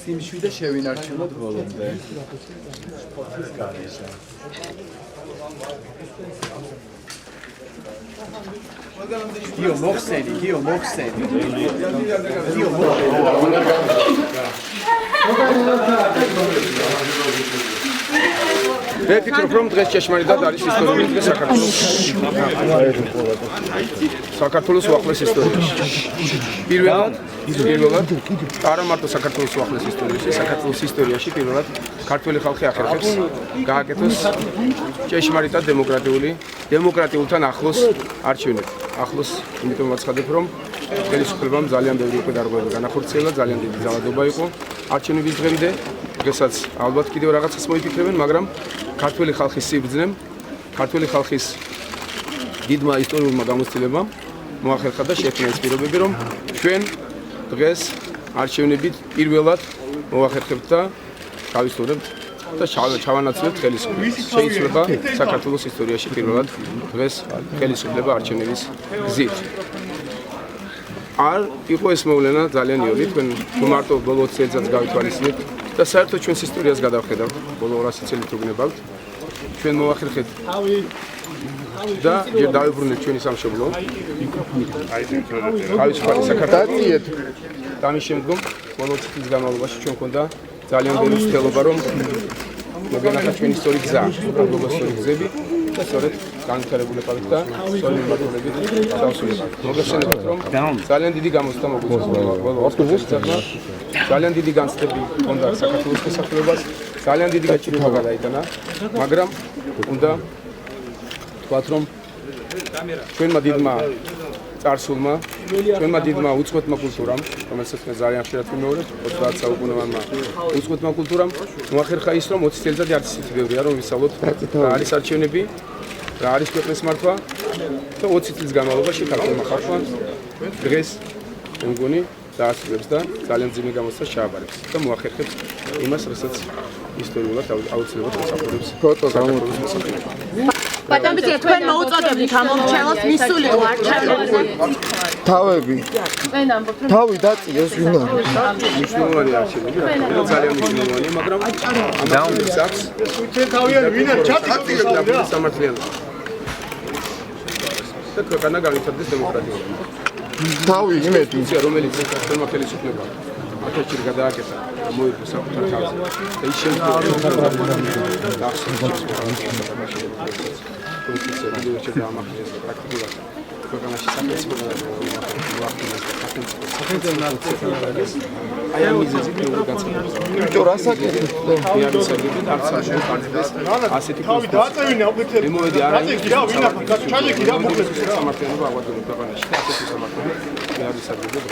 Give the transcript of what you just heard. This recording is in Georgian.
სიმშვიდე შევინარჩუნოთ ბოლომდე. Gio მოხსენი. მე ვფიქრობ, რომ დღეს ჭეშმარიტად არის ისტორიული დღე საქართველოს უახლეს ისტორიაში. პირველად არა მარტო საქართველოს უახლეს ისტორიაში, საქართველოს ისტორიაში პირველად ქართველი ხალხი ახერხებს გააკეთოს ჭეშმარიტად დემოკრატიულთან ახლოს არჩევნები. ახლოს, იმიტომ ვაცხადებ, რომ ხელისუფლებამ ძალიან ბევრი უკვე დარღვევა განახორციელა, ძალიან დიდი ძალადობა იყო არჩევნების დღემდე. დღესაც ალბათ კიდევ რაღაცას მოიფიქრებენ, მაგრამ ქართველი ხალხის სიბრძნემ, ქართველი ხალხის დიდმა ისტორიულმა გამოცდილებამ მოახერხა და შექმნა ის პირობები, რომ ჩვენ დღეს არჩევნებით პირველად მოახერხებთ და გავისწორებთ და ჩავანაცვლებთ ხელისუფლებას. შეიძლება საქართველოს ისტორიაში პირველად დღეს ხელისუფლება არჩევნების გზით. არ იყო ეს მოვლენა ძალიან იოლი, თქვენ მარტო ბოლო 20 წელს გავითვალისწინეთ და საერთოდ ჩვენს ისტორიას გადავხედავთ, ბოლო 200 წელით უგნებავთ. ჩვენ მოახერხეთ და ჯერ დავიბრუნეთ ჩვენი სამშობლო. თავისუფალი საქართველოს და ამის შემდგომ ბოლო წლის განმავლობაში ჩვენ გვქონდა ძალიან ბევრი ცდილობა, რომ მოგენახა ჩვენი სწორი გზა, სწორი გზები და სწორედ განვითარებულებებით და სწორი მიმართულებით დავსრულებთ. მოგეხსენებათ, რომ ძალიან დიდი გამოცდა მოგვიწევს ბოლო 20 წელს. ძალიან დიდი განცდები ჰქონდა საქართველოს შესაძლებლობას, ძალიან დიდი გაჭირვება გადაიტანა, მაგრამ უნდა ვთქვათ, რომ ჩვენმა დიდმა წარსულმა, ჩვენმა დიდმა უცხოეთმა კულტურამ, რომელსაც მე ძალიან ხშირად ვიმეორებ, 20 საუკუნოვანმა უცხოეთმა კულტურამ მოახერხა ის, რომ 20 წელიწადი არც ისეთი ბევრია, რომ ვისწავლოთ რა არის არჩევნები, რა არის ქვეყნის მართვა და 20 წლის განმავლობაში ქართულმა ხალხმა დღეს მე მგონი დაასრულებს და ძალიან ძიმე გამოცდას ჩააბარებს და მოახერხებს იმას, რასაც ისტორიულად აუცილებლად მოსახურებს საქართველოს მოსახლეობა. ბატონბიცია, თქვენ მოუწოდებით ამომრჩევლს მისულიყო არჩევნებზე. თავები. თავი დაწიეს უნდა. მნიშვნელოვანი არჩევნები, რა ძალიან მნიშვნელოვანია, მაგრამ ამას აქვს თავიანი ვინ არის ჩაწიეს და სამართლიანობა. და ქვეყანა განვითარდეს დემოკრატიულად. თავი იმედი, რომელიც ჩვენმა ხელისუფლებამ ათეჩი გადააკეთა, მოიგო საკუთარ თავზე. და ის შემდგომ პრაქტიკულად ქვეყანაში სახელმწიფო აი ამ მიზეზით მეორე განცხადებას. იმიტომ რასაკეთებ? მეარისაგებით არც სამშობლო პარტიას ასეთი კონსტიტუცია. მემოვედი არა ის სამართლიანობა აღვადგინოთ ქვეყანაში. ასეთი სამართლიანობა მეარისაგებით